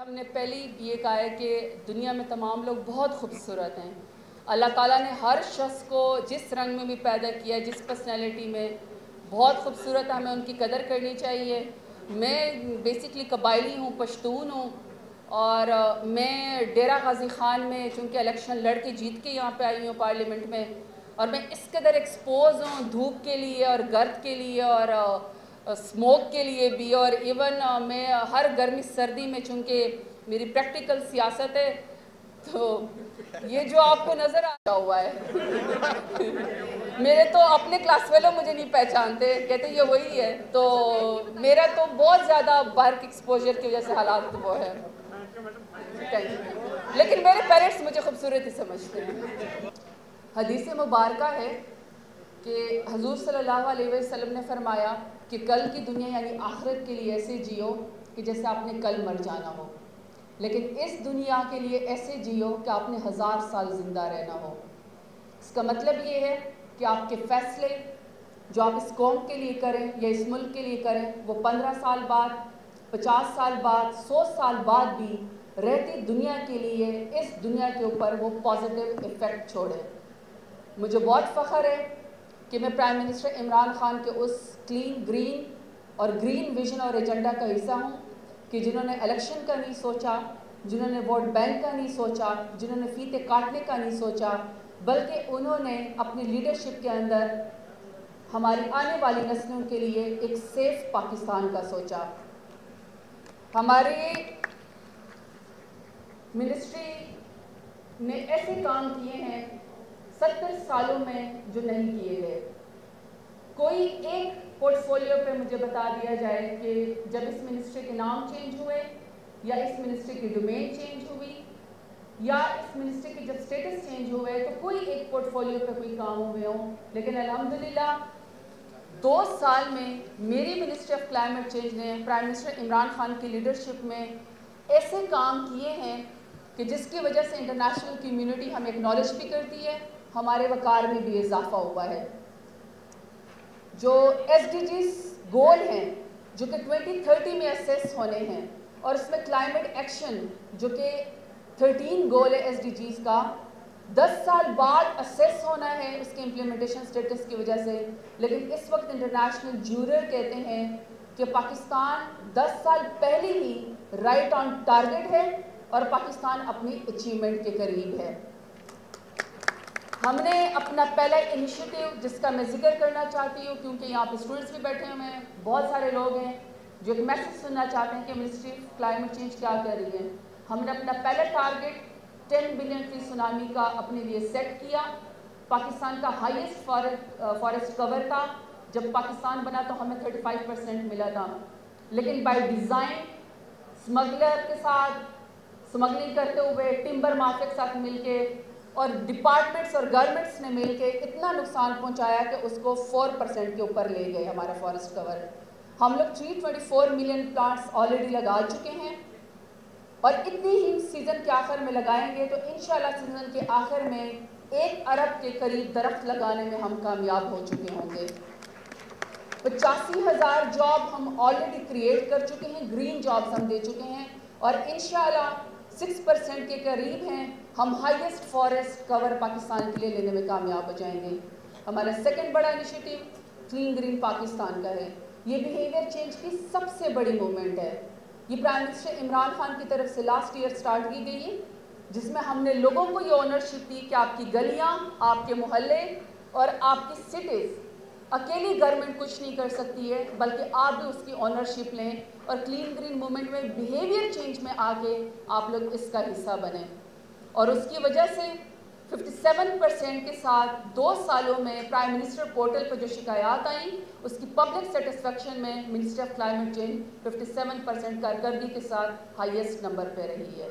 ہم نے پہلے یہ کہا ہے کہ دنیا میں تمام لوگ بہت خوبصورت ہیں. اللہ تعالیٰ نے ہر شخص کو جس رنگ میں بھی پیدا کیا ہے, جس پرسنالٹی میں, بہت خوبصورت ہے. ہمیں ان کی قدر کرنی چاہیے. میں بیسکلی قبائلی ہوں, پشتون ہوں, اور میں ڈیرہ غازی خان میں چونکہ الیکشن لڑ کے جیت کے یہاں پہ آئی ہوں پارلیمنٹ میں, اور میں اس قدر ایکسپوز ہوں دھوپ کے لیے اور گرد کے لیے اور اسموک کے لیے بھی, اور ایون میں ہر گرمی سردی میں چونکہ میری پریکٹیکل سیاست ہے تو یہ جو آپ کو نظر آتا ہوا ہے میرے تو اپنے کلاس فیلو مجھے نہیں پہچانتے, کہتے یہ وہی ہے. تو میرا تو بہت زیادہ باہر کی ایکسپوجر کی وجہ سے حالات وہ ہے, لیکن میرے پیرنٹس مجھے خوبصورت ہی سمجھتے ہیں. حدیث مبارکہ ہے کہ حضور صلی اللہ علیہ وسلم نے فرمایا کہ کل کی دنیا یعنی آخرت کے لیے ایسے جیو کہ جیسے آپ نے کل مر جانا ہو, لیکن اس دنیا کے لیے ایسے جیو کہ آپ نے 1000 سال زندہ رہنا ہو. اس کا مطلب یہ ہے کہ آپ کے فیصلے جو آپ اس قوم کے لیے کریں یا اس ملک کے لیے کریں, وہ 15 سال بعد, 50 سال بعد, 100 سال بعد بھی رہتی دنیا کے لیے اس دنیا کے اوپر وہ پازیٹیو ایفیکٹ چھوڑے. مجھے بہت فخر ہے کہ میں پرائم منسٹر عمران خان کے اس کلین گرین اور گرین ویژن اور ایجنڈا کا حصہ ہوں کہ جنہوں نے الیکشن کا نہیں سوچا, جنہوں نے ووٹ بینک کا نہیں سوچا, جنہوں نے فیتے کاٹنے کا نہیں سوچا, بلکہ انہوں نے اپنی لیڈرشپ کے اندر ہماری آنے والی نسلوں کے لیے ایک سیف پاکستان کا سوچا. ہماری منسٹری نے ایسے کام کیے ہیں 70 سالوں میں جو نہیں کیے گئے. کوئی ایک پورٹ فولیو پہ مجھے بتا دیا جائے کہ جب اس منسٹری کے نام چینج ہوئے, یا اس منسٹری کی ڈومین چینج ہوئی, یا اس منسٹری کے جب سٹیٹس چینج ہوئے, تو کوئی ایک پورٹ فولیو پہ کوئی کام ہوئے ہوں. لیکن الحمدللہ 2 سال میں میری منسٹری آف کلائمیٹ چینج نے پرائم منسٹر عمران خان کی لیڈرشپ میں ایسے کام کیے ہیں کہ جس کی وجہ سے انٹرنیشنل کمیونٹی ہمیں اکنالج بھی کرتی ہے, ہمارے وقار میں بھی اضافہ ہوا ہے. جو SDGs گول ہیں جو کہ 2030 میں اسیس ہونے ہیں, اور اس میں کلائمیٹ ایکشن جو کہ 13 گول ہے SDGs کا, 10 سال بعد اسیس ہونا ہے اس کے امپلیمنٹیشن سٹیٹس کی وجہ سے. لیکن اس وقت انٹرنیشنل جیورر کہتے ہیں کہ پاکستان 10 سال پہلے ہی رائٹ آن ٹارگٹ ہے اور پاکستان اپنی اچیومنٹ کے قریب ہے. ہم نے اپنا پہلا انیشیٹو جس کا میں ذکر کرنا چاہتی ہوں, کیونکہ یہاں پہ اسٹوڈنٹس بھی بیٹھے ہوئے ہیں, بہت سارے لوگ ہیں جو ایک میسج سننا چاہتے ہیں کہ منسٹری آف کلائمیٹ چینج کیا کر رہی ہے. ہم نے اپنا پہلا ٹارگٹ 10 بلین ٹری سونامی کا اپنے لیے سیٹ کیا. پاکستان کا ہائیسٹ فارسٹ کور تھا. جب پاکستان بنا تو ہمیں 35% ملا تھا, لیکن بائی ڈیزائن اسمگلر کے ساتھ اسمگلنگ کرتے ہوئے, ٹمبر مافیا کے ساتھ مل کے, اور ڈپارٹمنٹس اور گورنمنٹس نے مل کے اتنا نقصان پہنچایا کہ اس کو 4% کے اوپر لے گئے ہمارا فارسٹ کور. ہم لوگ 324 ملین پلانٹس آلریڈی لگا چکے ہیں, اور اتنی ہی سیزن کے آخر میں لگائیں گے تو انشاءاللہ سیزن کے آخر میں 1 ارب کے قریب درخت لگانے میں ہم کامیاب ہو چکے ہوں گے. 85,000 جاب ہم آلریڈی کریٹ کر چکے ہیں, گرین جابز ہم دے چکے ہیں, اور انشاءاللہ 6% کے قریب ہیں ہم ہائیسٹ فارسٹ کور پاکستان کے لیے لینے میں کامیاب ہو جائیں گے. ہمارا سیکنڈ بڑا انیشیٹو کلین گرین پاکستان کا ہے. یہ بیہیویئر چینج کی سب سے بڑی موومنٹ ہے. یہ پرائم منسٹر عمران خان کی طرف سے لاسٹ ایئر سٹارٹ کی گئی ہے, جس میں ہم نے لوگوں کو یہ اونرشپ دی کہ آپ کی گلیاں, آپ کے محلے اور آپ کی سٹیز, اکیلی گورنمنٹ کچھ نہیں کر سکتی ہے, بلکہ آپ بھی اس کی اونرشپ لیں, اور کلین گرین موومنٹ میں بیہیویئر چینج میں آگے آپ لوگ اس کا حصہ بنیں. اور اس کی وجہ سے 57% کے ساتھ 2 سالوں میں پرائم منسٹر پورٹل پر جو شکایات آئیں, اس کی پبلک سیٹسفیکشن میں منسٹری آف کلائمیٹ چینج 57% کارکردگی کے ساتھ ہائیسٹ نمبر پہ رہی ہے.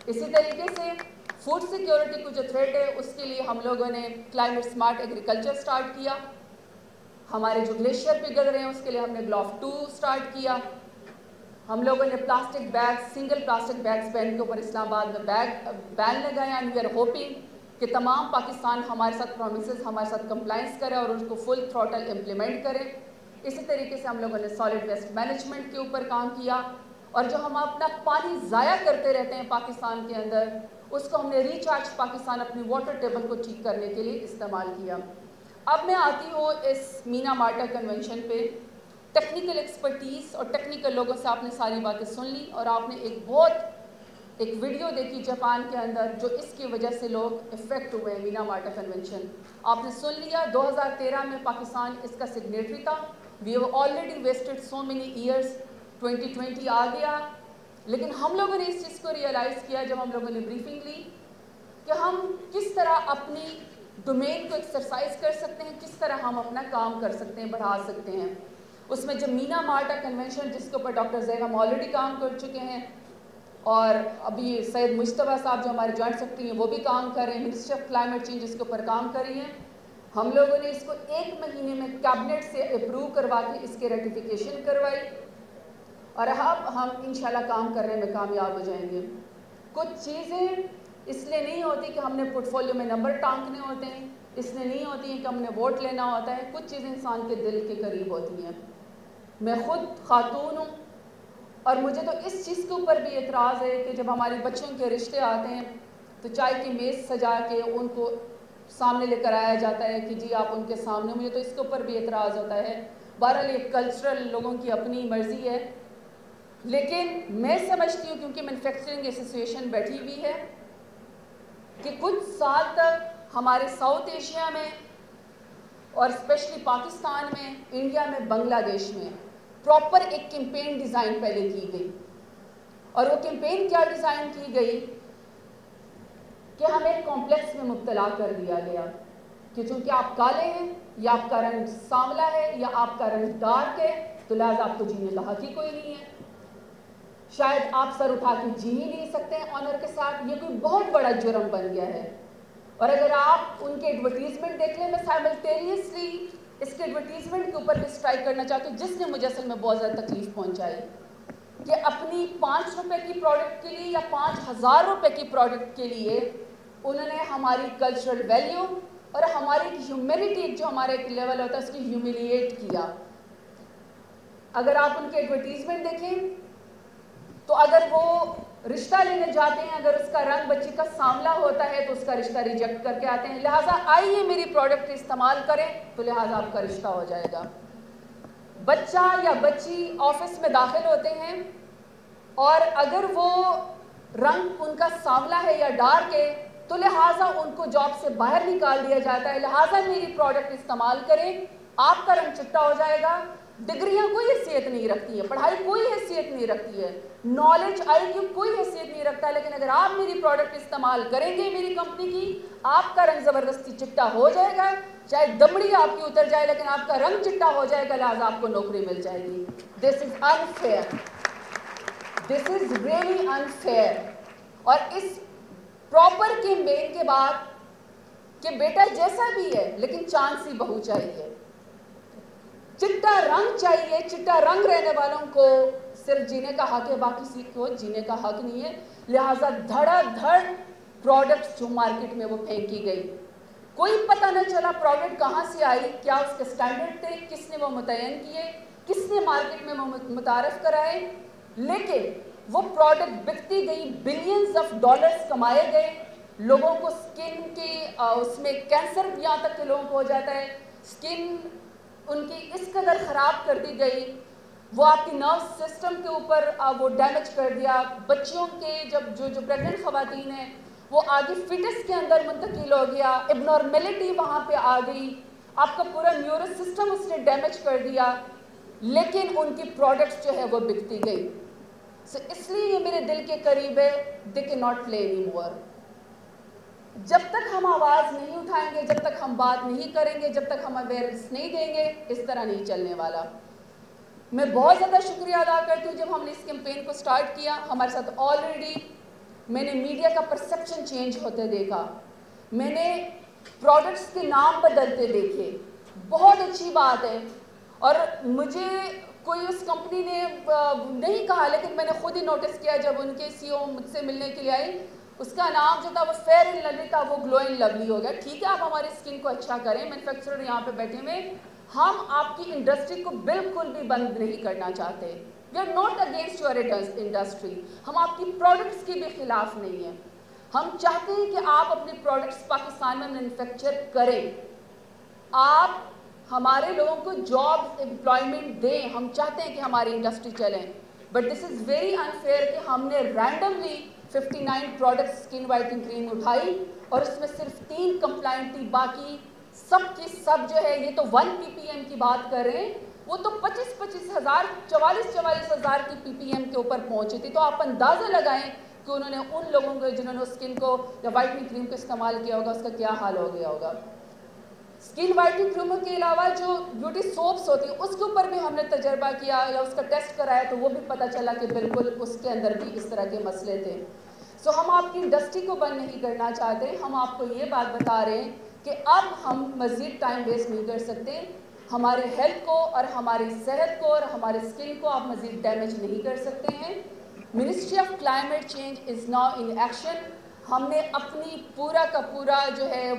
اسی طریقے سے فوڈ سیکیورٹی کو جو تھریٹ ہے, اس کے لیے ہم لوگوں نے کلائمیٹ سمارٹ ایگریکلچر سٹارٹ کیا. ہمارے جو گلیشیئر پگھل رہے ہیں اس کے لیے ہم نے گلوف 2 سٹارٹ کیا. ہم لوگوں نے plastic bag, single plastic bags ban کے اوپر اسلام آباد میں بین لگایا, اینڈ وی آر ہوپنگ کہ تمام پاکستان ہمارے ساتھ پرومسز, ہمارے ساتھ کمپلائنس کرے اور اس کو فل تھروٹل امپلیمنٹ کرے. اسی طریقے سے ہم لوگوں نے سالڈ ویسٹ مینجمنٹ کے اوپر کام کیا, اور جو ہم اپنا پانی ضائع کرتے رہتے ہیں پاکستان کے اندر، اس کو ہم نے ریچارج پاکستان اپنی واٹر ٹیبل کو ٹھیک کرنے کے لیے استعمال کیا۔ اب میں آتی ہوں اس مینا مارٹا کنونشن پہ۔ ٹیکنیکل ایکسپرٹیز اور ٹیکنیکل لوگوں سے آپ نے ساری باتیں سن لی، اور آپ نے ایک ویڈیو دیکھی جاپان کے اندر جو اس کی وجہ سے لوگ افیکٹ ہوئے ہیں، مینا مارٹا کنونشن آپ نے سن لیا۔ 2013 میں پاکستان اس کا سگنیٹری تھا۔ We have already wasted so many years, 2020 آ گیا، لیکن ہم لوگوں نے اس چیز کو ریئلائز کیا جب ہم لوگوں نے بریفنگ لی کہ ہم کس طرح اپنی ڈومین کو ایکسرسائز کر سکتے ہیں، کس طرح ہم اپنا کام کر سکتے ہیں، بڑھا سکتے ہیں۔ اس میں جب مینا مارٹا کنونشن جس کے اوپر ڈاکٹر زیغم آلریڈی کام کر چکے ہیں، اور ابھی سید مجتبیٰ صاحب جو ہمارے جوائنٹ سیکرٹری ہیں وہ بھی کام کر رہے ہیں، منسٹری آف کلائمیٹ چینج اس کے اوپر کام کر رہی ہیں۔ ہم لوگوں نے اس کو 1 مہینے میں کیبنٹ سے اپروو کروا کے اس کے ریٹیفیکیشن کروائی، اور اب ہم انشاءاللہ کام کرنے میں کامیاب ہو جائیں گے۔ کچھ چیزیں اس لیے نہیں ہوتی کہ ہم نے پورٹ فولیو میں نمبر ٹانکنے ہوتے ہیں، اس لیے نہیں ہوتی ہیں کہ ہم نے ووٹ لینا ہوتا ہے، کچھ چیزیں انسان کے دل کے قریب ہوتی ہیں۔ میں خود خاتون ہوں، اور مجھے تو اس چیز کے اوپر بھی اعتراض ہے کہ جب ہماری بچوں کے رشتے آتے ہیں تو چائے کی میز سجا کے ان کو سامنے لے کر آیا جاتا ہے کہ جی آپ ان کے سامنے، مجھے تو اس کے اوپر بھی اعتراض ہوتا ہے۔ بہرحال یہ کلچرل لوگوں کی اپنی مرضی ہے، لیکن میں سمجھتی ہوں کیونکہ مینوفیکچرنگ ایسوسی ایشن بیٹھی ہوئی ہے کہ کچھ سال تک ہمارے ساؤتھ ایشیا میں اور اسپیشلی پاکستان میں، انڈیا میں، بنگلہ دیش میں پراپر ایک کیمپین ڈیزائن پہلے کی گئی، اور وہ کیمپین کیا ڈیزائن کی گئی کہ ہمیں ایک کمپلیکس میں مبتلا کر دیا گیا کہ چونکہ آپ کالے ہیں، یا آپ کا رنگ سانولا ہے، یا آپ کا رنگ ڈارک ہے، تو لہٰذا آپ کو جینے کا حق ہی کوئی نہیں ہے، شاید آپ سر اٹھا کے جی ہی نہیں سکتے ہیں آنر کے ساتھ۔ یہ کوئی بہت بڑا جرم بن گیا ہے، اور اگر آپ ان کے ایڈورٹیزمنٹ دیکھ لیں، میں سائملٹینیسلی اس کے ایڈورٹیزمنٹ کے اوپر بھی اسٹرائک کرنا چاہتی ہوں، جس نے مجھے اصل میں بہت زیادہ تکلیف پہنچائی کہ اپنی 5 روپے کی پروڈکٹ کے لیے یا 5000 روپے کی پروڈکٹ کے لیے انہوں نے ہماری کلچرل ویلیو اور ہماری ہیومینٹی جو ہمارا ایک لیول ہوتا ہے اس کی ہیومیلیٹ کیا۔ اگر آپ ان کے ایڈورٹیزمنٹ دیکھیں تو اگر وہ رشتہ لینے جاتے ہیں، اگر اس کا رنگ بچی کا سانولا ہوتا ہے تو اس کا رشتہ ریجیکٹ کر کے آتے ہیں، لہٰذا آئیے میری پروڈکٹ استعمال کریں تو لہٰذا آپ کا رشتہ ہو جائے گا۔ بچہ یا بچی آفس میں داخل ہوتے ہیں، اور اگر وہ رنگ ان کا سانولا ہے یا ڈارک ہے تو لہٰذا ان کو جاب سے باہر نکال دیا جاتا ہے، لہٰذا میری پروڈکٹ استعمال کریں، آپ کا رنگ چٹا ہو جائے گا۔ ڈگریاں کوئی حیثیت نہیں رکھتی ہے، پڑھائی کوئی حیثیت نہیں رکھتی ہے، نالج آئی کیو کوئی حیثیت نہیں رکھتا، لیکن اگر آپ میری پروڈکٹ استعمال کریں گے میری کمپنی کی، آپ کا رنگ زبردستی چٹا ہو جائے گا، چاہے دمڑی آپ کی اتر جائے لیکن آپ کا رنگ چٹا ہو جائے گا، لہٰذا آپ کو نوکری مل جائے گی۔ This is unfair, this is really unfair. اور اس پراپر کیمپین کے بعد کہ بیٹا جیسا بھی ہے لیکن چاند سی بہو چاہیے، چٹا رنگ چاہیے، چٹا رنگ رہنے والوں کو صرف جینے کا حق ہے، باقی کسی کو جینے کا حق نہیں ہے، لہٰذا دھڑا دھڑ پروڈکٹس جو مارکیٹ میں وہ پھینکی گئی، کوئی پتہ نہ چلا پروڈکٹ کہاں سے آئی، کیا اس کے سٹینڈرڈ تھے، کس نے وہ متعین کیے، کس نے مارکیٹ میں متعارف کرائے، لیکن وہ پروڈکٹ بکتی گئی، بلینز آف ڈالرز کمائے گئے، لوگوں کو سکن کے اس میں کینسر یہاں تک کہ لوگوں کو ہو جاتا ہے، سکن ان کی اس قدر خراب کر دی گئی، وہ آپ کی نرو سسٹم کے اوپر وہ ڈیمیج کر دیا، بچیوں کے جو پریگننٹ خواتین ہیں وہ آگے فٹس کے اندر منتقل ہو گیا، ابنارمیلٹی وہاں پہ آ گئی، آپ کا پورا نیورو سسٹم اس نے ڈیمیج کر دیا، لیکن ان کی پروڈکٹس جو ہے وہ بکتی گئی۔ اس لیے یہ میرے دل کے قریب ہے، they cannot play anymore۔ جب تک ہم آواز نہیں اٹھائیں گے، جب تک ہم بات نہیں کریں گے، جب تک ہم اویئرنیس نہیں دیں گے، اس طرح نہیں چلنے والا۔ میں بہت زیادہ شکریہ ادا کرتی ہوں جب ہم نے اس کیمپین کو سٹارٹ کیا، ہمارے ساتھ آلریڈی میں نے میڈیا کا پرسیپشن چینج ہوتے دیکھا، میں نے پروڈکٹس کے نام بدلتے دیکھے، بہت اچھی بات ہے، اور مجھے کوئی اس کمپنی نے نہیں کہا لیکن میں نے خود ہی نوٹس کیا جب ان کے سی او مجھ سے ملنے کے لیے آئی، اس کا نام جو تھا وہ فیئر اینڈ لولی تھا، وہ گلو اینڈ لولی ہو گیا۔ ٹھیک ہے آپ ہماری اسکن کو اچھا کریں، مینوفیکچرر یہاں پہ بیٹھے ہوئے، ہم آپ کی انڈسٹری کو بالکل بھی بند نہیں کرنا چاہتے، we are not against your industry. ہم آپ کی پروڈکٹس کے بھی خلاف نہیں ہیں. ہم چاہتے ہیں کہ آپ اپنے پروڈکٹس پاکستان میں مینوفیکچر کریں, آپ ہمارے لوگوں کو جاب امپلائمنٹ دیں. ہم چاہتے ہیں کہ ہماری انڈسٹری چلیں, but this is very unfair کہ ہم نے رینڈملی 59 پروڈکٹس اسکن وائٹنگ کریم اٹھائی اور اس میں صرف 3 کمپلائنٹ تھی, باقی سب کی سب جو ہے, یہ تو 1 PPM کی بات کر رہے ہیں, وہ تو 25 ہزار 44 ہزار کی PPM کے اوپر پہنچی تھی. تو آپ اندازہ لگائیں کہ انہوں نے ان لوگوں کو جنہوں نے اسکن کو یا وائٹنگ کریم کو استعمال کیا ہوگا اس کا کیا حال ہو گیا ہوگا. اسکن وائٹنگ کریموں کے علاوہ جو بیوٹی سوپس ہوتی ہیں اس کے اوپر بھی ہم نے تجربہ کیا یا اس کا ٹیسٹ کرایا تو وہ بھی پتہ چلا کہ بالکل اس کے اندر بھی اس طرح کے مسئلے تھے. سو ہم آپ کی انڈسٹری کو بند نہیں کرنا چاہتے, ہم آپ کو یہ بات بتا رہے ہیں کہ اب ہم مزید ٹائم ویسٹ نہیں کر سکتے. ہمارے ہیلتھ کو اور ہماری صحت کو اور ہمارے اسکن کو آپ مزید ڈیمیج نہیں کر سکتے ہیں. Ministry of climate change is now in action. ہم نے اپنی پورا کا پورا جو ہے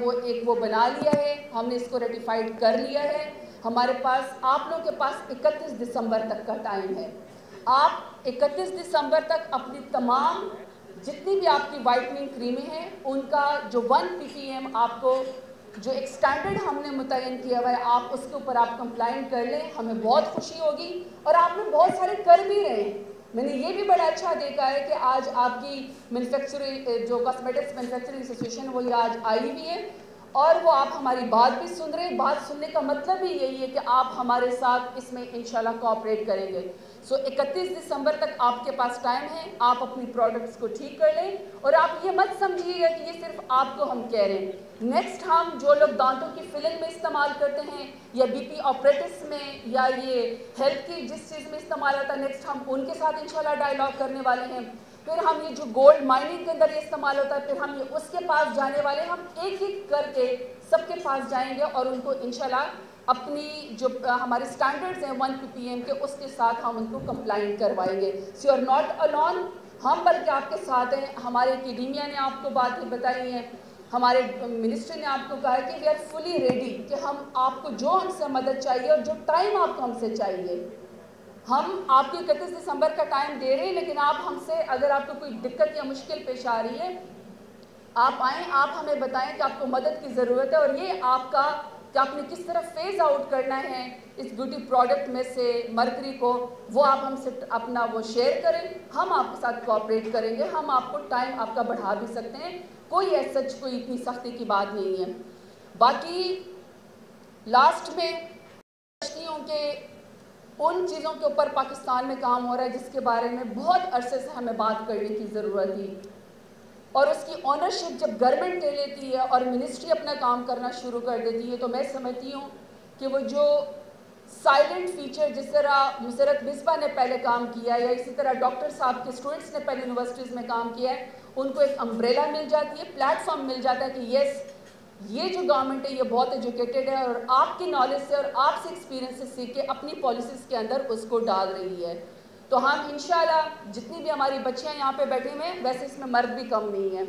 وہ بنا لیا ہے, ہم نے اس کو ریٹیفائڈ کر لیا ہے. ہمارے پاس آپ لوگوں کے پاس 31 دسمبر تک کا ٹائم ہے. آپ 31 دسمبر تک اپنی تمام جتنی بھی آپ کی وائٹننگ کریمیں ہیں ان کا جو 1 PPM آپ کو جو ایک سٹینڈرڈ ہم نے متعین کیا ہوا ہے آپ اس کے اوپر آپ کمپلائنٹ کر لیں. ہمیں بہت خوشی ہوگی اور آپ نے بہت سارے کر بھی رہے ہیں. میں نے یہ بھی بڑا اچھا دیکھا ہے کہ آج آپ کی مینوفیکچرنگ جو کاسمیٹکس مینوفیکچرنگ ایسوسیشن وہ یہ آج آئی ہوئی ہے اور وہ آپ ہماری بات بھی سن رہے ہیں. بات سننے کا مطلب بھی یہی ہے کہ آپ ہمارے ساتھ اس میں انشاءاللہ کوآپریٹ کریں گے. سو 31 دسمبر تک آپ کے پاس ٹائم ہے, آپ اپنی پروڈکٹس کو ٹھیک کر لیں اور آپ یہ مت سمجھیے گا کہ یہ صرف آپ کو ہم کہہ رہے ہیں. نیکسٹ ہم جو لوگ دانتوں کی فلنگ میں استعمال کرتے ہیں یا BP آپریٹس میں یا یہ ہیلتھ کی جس چیز میں استعمال ہوتا ہے, نیکسٹ ہم ان کے ساتھ انشاءاللہ ڈائیلاگ کرنے والے ہیں. پھر ہم یہ جو گولڈ مائننگ کے اندر یہ استعمال ہوتا ہے پھر ہم یہ اس کے پاس جانے والے, ہم ایک ایک کر کے سب کے پاس جائیں گے اور ان کو انشاءاللہ اپنی جو ہمارے سٹینڈرڈز ہیں 1 PPM کے اس کے ساتھ ہم ان کو کمپلائنٹ کروائیں گے. So you are not alone, ہم بلکہ آپ کے ساتھ ہیں. ہمارے اکیڈیمیا نے آپ کو باتیں بتائی ہیں, ہمارے منسٹری نے آپ کو کہا ہے کہ وی آر فلی ریڈی کہ ہم آپ کو جو ہم سے مدد چاہیے اور جو ٹائم آپ کو ہم سے چاہیے ہم آپ کو 31 دسمبر کا ٹائم دے رہے ہیں. لیکن آپ ہم سے اگر آپ کو کوئی دقت یا مشکل پیش آ رہی ہے آپ آئیں, آپ ہمیں بتائیں کہ آپ کو مدد کی ضرورت ہے اور یہ آپ کا کہ آپ نے کس طرح فیز آؤٹ کرنا ہے اس بیوٹی پروڈکٹ میں سے مرکری کو, وہ آپ ہم سے اپنا وہ شیئر کریں. ہم آپ کے ساتھ کوآپریٹ کریں گے, ہم آپ کو ٹائم آپ کا بڑھا بھی سکتے ہیں. کوئی ایسا کوئی اتنی سختی کی بات نہیں ہے. باقی لاسٹ میں کے ان چیزوں کے اوپر پاکستان میں کام ہو رہا ہے جس کے بارے میں بہت عرصے سے ہمیں بات کرنے کی ضرورت تھی اور اس کی آنرشپ جب گورنمنٹ لے لیتی ہے اور منسٹری اپنا کام کرنا شروع کر دیتی ہے تو میں سمجھتی ہوں کہ وہ جو سائلنٹ فیچر جس طرح مسرت مصباح نے پہلے کام کیا یا اسی طرح ڈاکٹر صاحب کے اسٹوڈنٹس نے پہلے یونیورسٹیز میں کام کیا ہے, ان کو ایک امبریلا مل جاتی ہے, پلیٹ فارم مل جاتا ہے کہ یس یہ جو گورنمنٹ ہے یہ بہت ایجوکیٹڈ ہے اور آپ کی نالج سے اور آپ سے ایکسپیرینس سے سیکھ کے اپنی پالیسیز کے اندر اس کو ڈال رہی ہے. تو ہم انشاءاللہ جتنی بھی ہماری بچیاں یہاں پہ بیٹھے ہوئے ہیں, ویسے اس میں مرد بھی کم نہیں ہیں,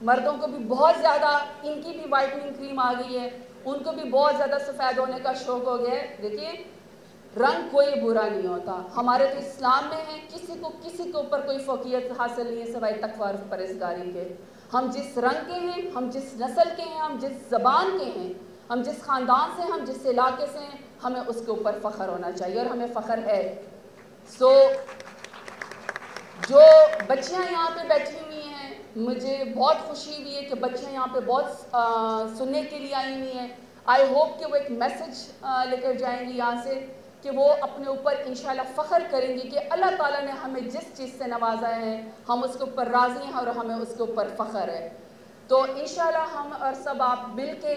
مردوں کو بھی بہت زیادہ ان کی بھی وائٹننگ کریم آ گئی ہے, ان کو بھی بہت زیادہ سفید ہونے کا شوق ہو گیا ہے. دیکھیے رنگ کوئی برا نہیں ہوتا, ہمارے تو اسلام میں ہے کسی کے اوپر کوئی فوقیت حاصل نہیں ہے سوائے تقویٰ اور پرہیزگاری کے. ہم جس رنگ کے ہیں, ہم جس نسل کے ہیں, ہم جس زبان کے ہیں, ہم جس خاندان سے ہیں, ہم جس علاقے سے ہیں, ہمیں اس کے اوپر فخر ہونا چاہیے اور ہمیں فخر ہے. سو جو بچیاں یہاں پہ بیٹھی ہوئی ہیں مجھے بہت خوشی ہوئی ہے کہ بچیاں یہاں پہ بہت سننے کے لیے آئی ہوئی ہیں. آئی ہوپ کہ وہ ایک میسج لے کر جائیں گی یہاں سے کہ وہ اپنے اوپر انشاءاللہ فخر کریں گی کہ اللہ تعالیٰ نے ہمیں جس چیز سے نوازا ہے ہم اس کے اوپر راضی ہیں اور ہمیں اس کے اوپر فخر ہے. تو انشاءاللہ ہم اور سب آپ مل کے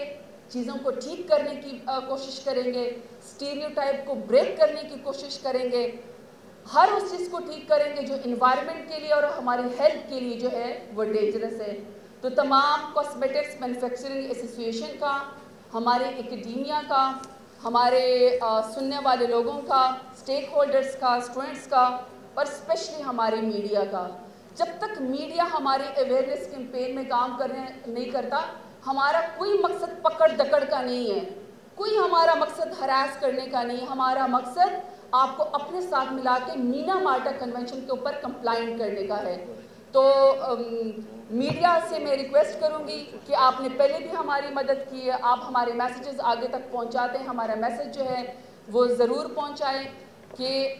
چیزوں کو ٹھیک کرنے کی کوشش کریں گے, اسٹیریوٹائپ کو بریک کرنے کی کوشش کریں گے, ہر اس چیز کو ٹھیک کریں گے جو انوائرمنٹ کے لیے اور ہماری ہیلتھ کے لیے جو ہے وہ ڈینجرس ہے. تو تمام کاسمیٹکس مینوفیکچرنگ ایسوسیشن کا, ہمارے اکیڈیمیا کا, ہمارے سننے والے لوگوں کا, اسٹیک ہولڈرز کا, اسٹوڈنٹس کا اور اسپیشلی ہمارے میڈیا کا, جب تک میڈیا ہمارے اویئرنیس کیمپین میں کام نہیں کرتا ہمارا کوئی مقصد پکڑ دکڑ کا نہیں ہے, کوئی ہمارا مقصد ہراس کرنے کا نہیں ہے. ہمارا مقصد آپ کو اپنے ساتھ ملا کے مینا مارٹا کنونشن کے اوپر کمپلائنٹ کرنے کا ہے. تو میڈیا سے میں ریکویسٹ کروں گی کہ آپ نے پہلے بھی ہماری مدد کی ہے, آپ ہمارے میسیجز آگے تک پہنچاتے ہیں, ہمارا میسیج جو ہے وہ ضرور پہنچائیں کہ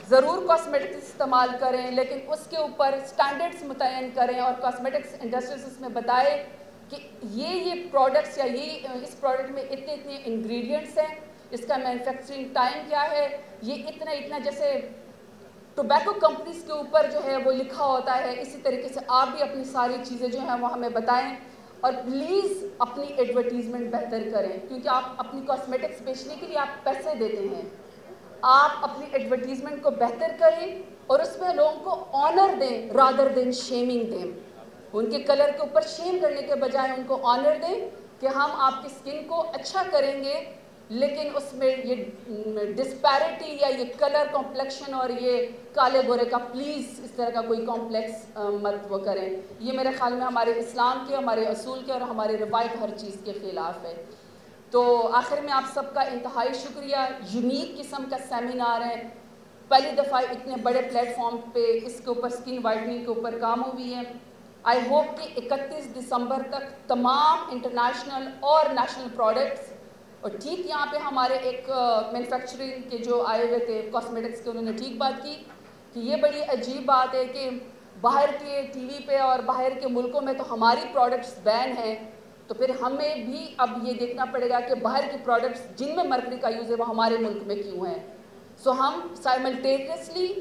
ضرور کاسمیٹکس استعمال کریں, لیکن اس کے اوپر سٹینڈرڈز متعین کریں اور کاسمیٹکس انڈسٹریز میں بتائیں کہ یہ پروڈکٹس یا اس پروڈکٹ میں اتنے انگریڈینٹس ہیں, اس کا مینوفیکچرنگ ٹائم کیا ہے, یہ اتنا جیسے ٹوبیکو کمپنیز کے اوپر جو ہے وہ لکھا ہوتا ہے, اسی طریقے سے آپ بھی اپنی ساری چیزیں جو ہیں وہ ہمیں بتائیں. اور پلیز اپنی ایڈورٹیزمنٹ بہتر کریں, کیونکہ آپ اپنی کاسمیٹکس بیچنے کے لیے آپ پیسے دیتے ہیں. آپ اپنی ایڈورٹیزمنٹ کو بہتر کریں اور اس میں لوگوں کو آنر دیں رادر دین شیمنگ دیں. ان کے کلر کے اوپر شیم کرنے کے بجائے ان کو آنر دیں کہ ہم آپ کی اسکن کو اچھا کریں گے, لیکن اس میں یہ ڈسپیرٹی یا یہ کلر کمپلیکشن اور یہ کالے گورے کا پلیز اس طرح کا کوئی کمپلیکس مت وہ کریں. یہ میرے خیال میں ہمارے اسلام کے, ہمارے اصول کے اور ہمارے روایت ہر چیز کے خلاف ہے. تو آخر میں آپ سب کا انتہائی شکریہ. یونیک قسم کا سیمینار ہے, پہلی دفعہ اتنے بڑے پلیٹ فارم پہ اس کے اوپر اسکن وائٹننگ کے اوپر کام ہوئی ہے. آئی ہوپ کہ 31 دسمبر تک تمام انٹرنیشنل اور نیشنل پروڈکٹس, اور ٹھیک یہاں پہ ہمارے ایک مینوفیکچرنگ کے جو آئے ہوئے تھے کاسمیٹکس کے, انہوں نے ٹھیک بات کی کہ یہ بڑی عجیب بات ہے کہ باہر کے ٹی وی پہ اور باہر کے ملکوں میں تو ہماری پروڈکٹس بین ہیں, تو پھر ہمیں بھی اب یہ دیکھنا پڑے گا کہ باہر کی پروڈکٹس جن میں مرکری کا یوز ہے وہ ہمارے ملک میں کیوں ہیں. سو ہم سائملٹینیسلی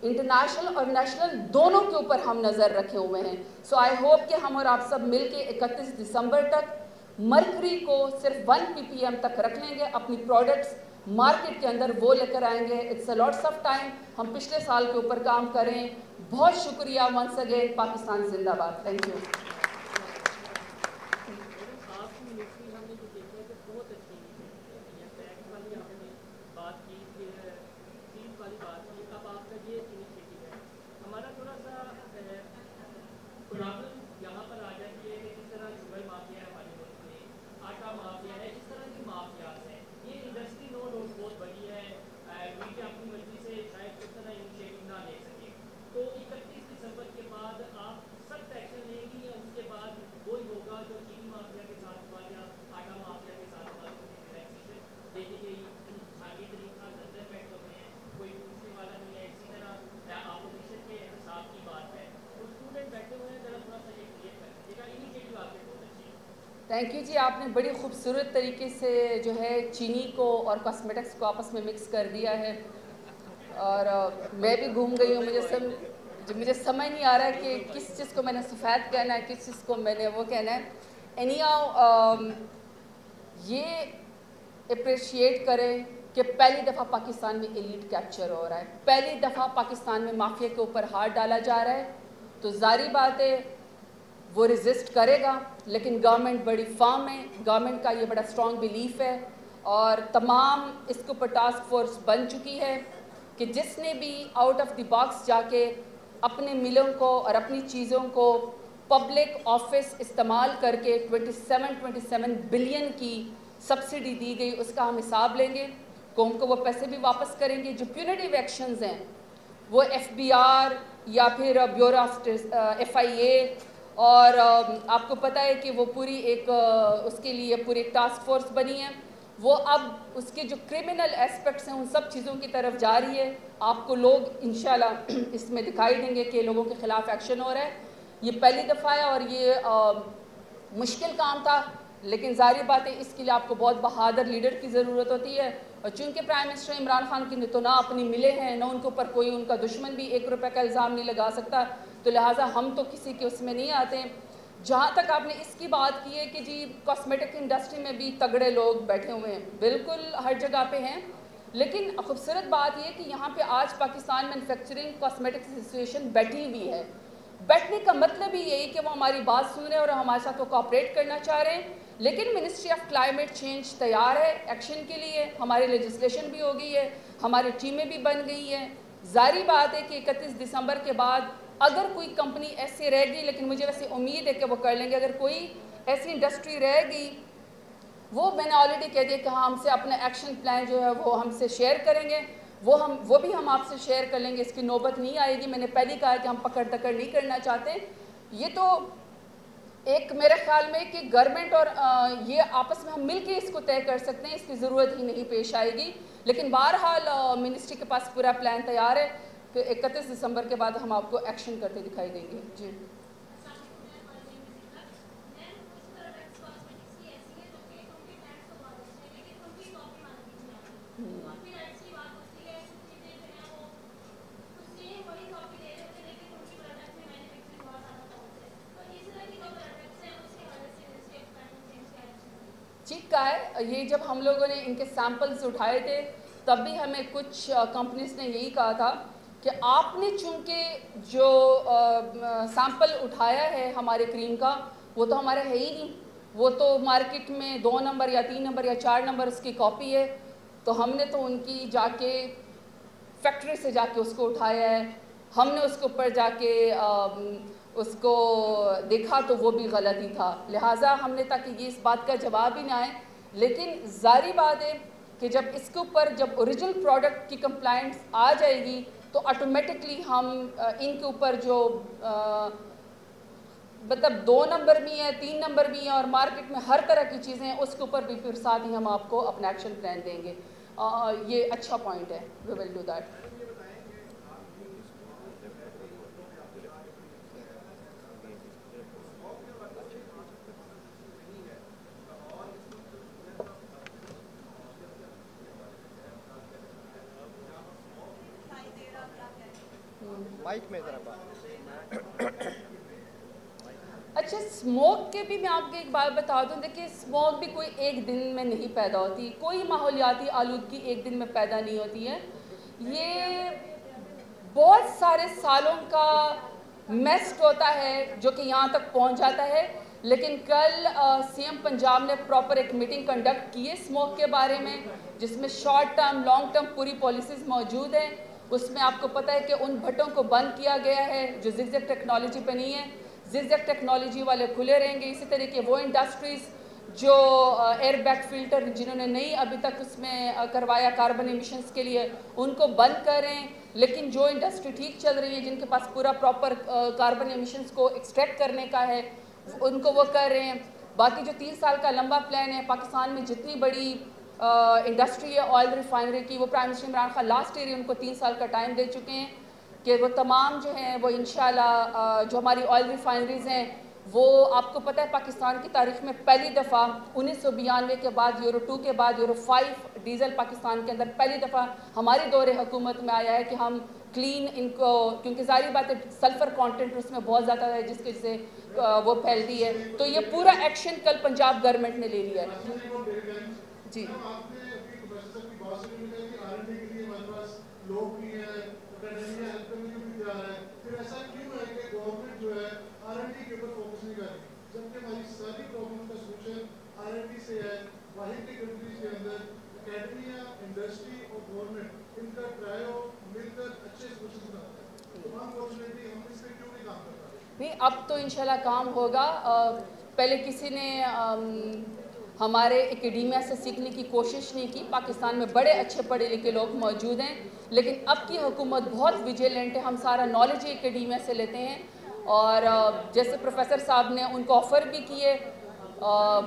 انٹرنیشنل اور نیشنل دونوں کے اوپر ہم نظر رکھے ہوئے ہیں. سو آئی ہوپ کہ ہم اور آپ سب مل کے 31 دسمبر تک مرکری کو صرف 1 ppm تک رکھ لیں گے, اپنی پروڈکٹس مارکیٹ کے اندر وہ لے کر آئیں گے. It's a lots of time, ہم پچھلے سال کے اوپر کام کریں. بہت شکریہ ونس اگین. پاکستان زندہ باد. Thank you. یہاں پر آ جائے کہ جس طرح شوگر مافیا ہے ہمارے ملک میں, آٹا مافیا ہے, اس طرح کی مافیاز ہیں. یہ انڈسٹری نو ڈاؤٹ بہت بڑی ہے, میڈیا اپنی مرضی سے شاید اس طرح انیشیٹو نہ لے سکے. تو 31 دسمبر کے بعد آپ سخت ایکشن لیں گی یا اس کے بعد وہی ہوگا جو چینی مافیا کے ساتھ ہوا یا آٹا مافیا کے ساتھ ہوا, دیکھیں گے آگے طریقہ اندر بیٹھے ہوئے ہیں, کوئی پوچھنے والا نہیں ہے. اسی طرح اپوزیشن کے حساب کی بات ہے, تو اسٹوڈنٹ بیٹھے ہوئے ہیں, ذرا تھوڑا سا یہ کلیئر کر دیجیے گا. انیشیٹو آپ کے بہت اچھی ہے. تھینک یو جی. آپ نے بڑی خوبصورت طریقے سے جو ہے چینی کو اور کاسمیٹکس کو آپس میں مکس کر دیا ہے, اور میں بھی گھوم گئی ہوں. مجھے سمجھ نہیں آ رہا ہے کہ کس چیز کو میں نے سفید کہنا ہے, کس چیز کو میں نے وہ کہنا ہے. اینی ہاؤ یہ اپریشیٹ کریں کہ پہلی دفعہ پاکستان میں ایلیٹ کیپچر ہو رہا ہے, پہلی دفعہ پاکستان میں مافیا کے اوپر ہاتھ ڈالا جا رہا ہے. تو ظاہری بات ہے وہ ریزسٹ کرے گا, لیکن گورنمنٹ بڑی فارم ہے, گورنمنٹ کا یہ بڑا اسٹرانگ بیلیف ہے, اور تمام اس کے اوپر ٹاسک فورس بن چکی ہے کہ جس نے بھی آؤٹ آف دی باکس جا کے اپنے ملوں کو اور اپنی چیزوں کو پبلک آفس استعمال کر کے 27 بلین کی سبسڈی دی گئی, اس کا ہم حساب لیں گے. قوم کو وہ پیسے بھی واپس کریں گے. جو پیونیٹیو ایکشنز ہیں وہ FBR یا پھر بیورو آف FIA, اور آپ کو پتہ ہے کہ وہ پوری ایک اس کے لیے پوری ایک ٹاسک فورس بنی ہے. وہ اب اس کے جو کرمنل ایسپیکٹس ہیں ان سب چیزوں کی طرف جا رہی ہے. آپ کو لوگ انشاءاللہ اس میں دکھائی دیں گے کہ لوگوں کے خلاف ایکشن ہو رہا ہے. یہ پہلی دفعہ ہے اور یہ مشکل کام تھا, لیکن ظاہری بات ہے اس کے لیے آپ کو بہت بہادر لیڈر کی ضرورت ہوتی ہے. اور چونکہ پرائم منسٹر عمران خان کی تو نہ اپنی ملے ہیں, نہ ان کے اوپر کوئی ان کا دشمن بھی 1 روپے کا الزام نہیں لگا سکتا, تو لہٰذا ہم تو کسی کے اس میں نہیں آتے ہیں. جہاں تک آپ نے اس کی بات کی ہے کہ جی کاسمیٹک انڈسٹری میں بھی تگڑے لوگ بیٹھے ہوئے ہیں, بالکل ہر جگہ پہ ہیں, لیکن خوبصورت بات یہ ہے کہ یہاں پہ آج پاکستان مینوفیکچرنگ کاسمیٹکس ایسوسیشن بیٹھی ہوئی ہے. بیٹھنے کا مطلب ہی یہی کہ وہ ہماری بات سن رہے ہیں اور ہمارے ساتھ وہ کوآپریٹ کرنا چاہ رہے ہیں. لیکن منسٹری آف کلائمیٹ چینج تیار ہے ایکشن کے لیے, ہماری لیجسلیشن بھی ہو گئی ہے, ہماری ٹیمیں بھی بن گئی ہیں. ظاہری بات ہے کہ 31 دسمبر کے بعد اگر کوئی کمپنی ایسے رہ گئی, لیکن مجھے ویسے امید ہے کہ وہ کر لیں گے, اگر کوئی ایسی انڈسٹری رہ گئی, وہ میں نے آلریڈی کہہ دیا کہ ہم سے اپنا ایکشن پلان جو ہے وہ ہم سے شیئر کریں گے. وہ بھی ہم آپ سے شیئر کر لیں گے. اس کی نوبت نہیں آئے گی. میں نے پہلے کہا کہ ہم پکڑ دکڑ نہیں کرنا چاہتے. یہ تو ایک میرے خیال میں کہ گورنمنٹ اور یہ آپس میں ہم مل کے اس کو طے کر سکتے ہیں, اس کی ضرورت ہی نہیں پیش آئے گی. لیکن بہرحال منسٹری کے پاس پورا پلان تیار ہے. پھر 31 دسمبر کے بعد ہم آپ کو ایکشن کرتے دکھائی دیں گے. جی ٹھیک کہا ہے. یہ جب ہم لوگوں نے ان کے سیمپلز اٹھائے تھے تب بھی ہمیں کچھ کمپنیز نے یہی کہا تھا کہ آپ نے چونکہ جو سیمپل اٹھایا ہے ہمارے کریم کا وہ تو ہمارا ہے ہی نہیں, وہ تو مارکیٹ میں 2 نمبر یا 3 نمبر یا 4 نمبر اس کی کاپی ہے. تو ہم نے تو ان کی جا کے فیکٹری سے جا کے اس کو اٹھایا ہے. ہم نے اس کے اوپر جا کے اس کو دیکھا تو وہ بھی غلط ہی تھا. لہٰذا ہم نے تاکہ یہ اس بات کا جواب ہی نہ آئے. لیکن ظاہری بات ہے کہ جب اس کے اوپر جب اوریجنل پروڈکٹ کی کمپلائنٹس آ جائے گی تو آٹومیٹکلی ہم ان کے اوپر جو مطلب 2 نمبر بھی ہیں 3 نمبر بھی ہیں اور مارکیٹ میں ہر طرح کی چیزیں ہیں اس کے اوپر بھی پھر ساتھ ہی ہم آپ کو اپنا ایکشن پلان دیں گے. یہ اچھا پوائنٹ ہے. وی ول ڈو دیٹ. مائک میں ذرا بات. اچھا, اسموک کے بھی میں آپ کو ایک بات بتا دوں. دیکھیے اسموک بھی کوئی ایک دن میں نہیں پیدا ہوتی. کوئی ماحولیاتی آلودگی ایک دن میں پیدا نہیں ہوتی ہے. یہ بہت سارے سالوں کا میسٹ ہوتا ہے جو کہ یہاں تک پہنچ جاتا ہے. لیکن کل سی ایم پنجاب نے پراپر ایک میٹنگ کنڈکٹ کی ہے اسموک کے بارے میں, جس میں شارٹ ٹرم لانگ ٹرم پوری پالیسیز موجود ہیں. اس میں آپ کو پتہ ہے کہ ان بھٹوں کو بند کیا گیا ہے جو زگ زگ ٹیکنالوجی پہ نہیں ہے. زگ زگ ٹیکنالوجی والے کھلے رہیں گے. اسی طریقے وہ انڈسٹریز جو ایئر بیگ فلٹر جنہوں نے نہیں ابھی تک اس میں کروایا کاربن ایمیشنز کے لیے ان کو بند کر رہے ہیں. لیکن جو انڈسٹری ٹھیک چل رہی ہے جن کے پاس پورا پراپر کاربن ایمیشنز کو ایکسٹریکٹ کرنے کا ہے ان کو وہ کر رہے ہیں. باقی جو 3 سال کا لمبا پلان ہے پاکستان میں جتنی بڑی انڈسٹری ہے آئل ریفائنری کی, وہ prime minister Imran Khan last year ان کو 3 سال کا ٹائم دے چکے ہیں کہ وہ تمام جو ہیں وہ انشاءاللہ جو ہماری آئل ریفائنریز ہیں وہ آپ کو پتہ ہے پاکستان کی تاریخ میں پہلی دفعہ 1992 کے بعد یورو 2 کے بعد یورو 5 ڈیزل پاکستان کے اندر پہلی دفعہ ہماری دور حکومت میں آیا ہے کہ ہم کلین ان کو, کیونکہ ظاہری بات ہے سلفر کانٹینٹ اس میں بہت زیادہ ہے جس کی سے وہ پھیلتی ہے. تو یہ پورا ایکشن کل پنجاب گورنمنٹ نے لے لیا ہے. جی نہیں, اب تو انشاءاللہ کام ہوگا. پہلے کسی نے ہمارے اکیڈیمیا سے سیکھنے کی کوشش نہیں کی. پاکستان میں بڑے اچھے پڑھے لکھے لوگ موجود ہیں لیکن اب کی حکومت بہت ویجیلنٹ ہے. ہم سارا نالج اکیڈیمیا سے لیتے ہیں اور جیسے پروفیسر صاحب نے ان کو آفر بھی کیے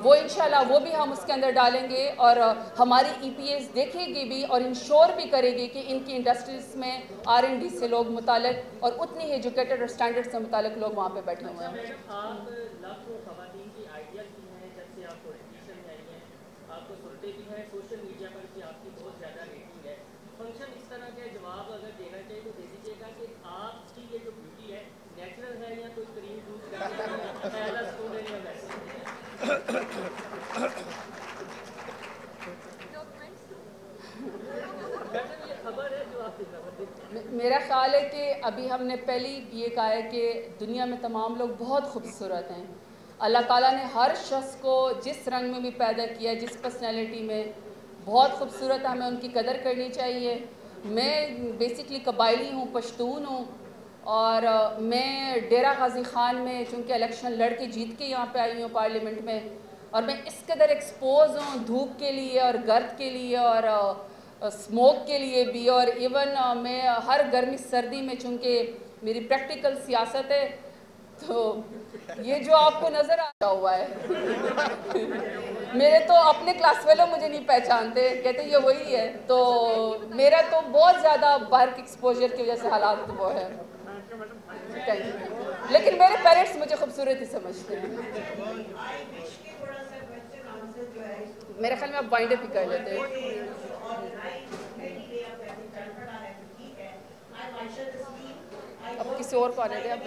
وہ انشاءاللہ وہ بھی ہم اس کے اندر ڈالیں گے اور ہماری ای پی ایس دیکھے گی بھی اور انشور بھی کرے گی کہ ان کی انڈسٹریز میں R&D سے لوگ متعلق اور اتنی ہی ایجوکیٹڈ اور اسٹینڈرڈ سے متعلق لوگ وہاں پہ بیٹھے ہوئے ہیں. آپ لاکھوں خواتین کی آئیڈیا کی ہیں جب سے آپ پولیٹیشین میں آئی ہیں, آپ کو سنتے بھی ہیں سوشل میڈیا پر بھی آپ کی بہت زیادہ ریٹنگ ہے. فنکشن اس طرح کے جواب اگر دینا چاہیے تو دے دیجیے گا کہ آپ کی یہ جو بیوٹی ہے نیچرل ہے یا کوئی کریم یوز کرتے ہیں پہلا اسٹوڈنٹ یا ویسے میرا خیال ہے کہ ابھی ہم نے پہلی یہ کہا ہے کہ دنیا میں تمام لوگ بہت خوبصورت ہیں. اللہ تعالیٰ نے ہر شخص کو جس رنگ میں بھی پیدا کیا ہے جس پرسنالٹی میں بہت خوبصورت ہے, ہمیں ان کی قدر کرنی چاہیے. میں بیسکلی قبائلی ہوں, پشتون ہوں اور میں ڈیرہ غازی خان میں چونکہ الیکشن لڑ کے جیت کے یہاں پہ آئی ہوں پارلیمنٹ میں اور میں اس قدر ایکسپوز ہوں دھوپ کے لیے اور گرد کے لیے اور اسموک کے لیے بھی، اور ایون میں ہر گرمی سردی میں چونکہ میری پریکٹیکل سیاست ہے تو یہ جو آپ کو نظر آتا ہوا ہے میرے تو اپنے کلاس فیلو مجھے نہیں پہچانتے، کہتے یہ وہی ہے، تو میرا تو بہت زیادہ باہر کی ایکسپوجر کی وجہ سے حالات وہ ہے، لیکن میرے پیرنٹس مجھے خوبصورت ہی سمجھتے ہیں۔ میرے خیال میں آپ وائنڈ اپ ہی کر لیتے ہیں۔ اب کسی اور کو آنے دیں، اب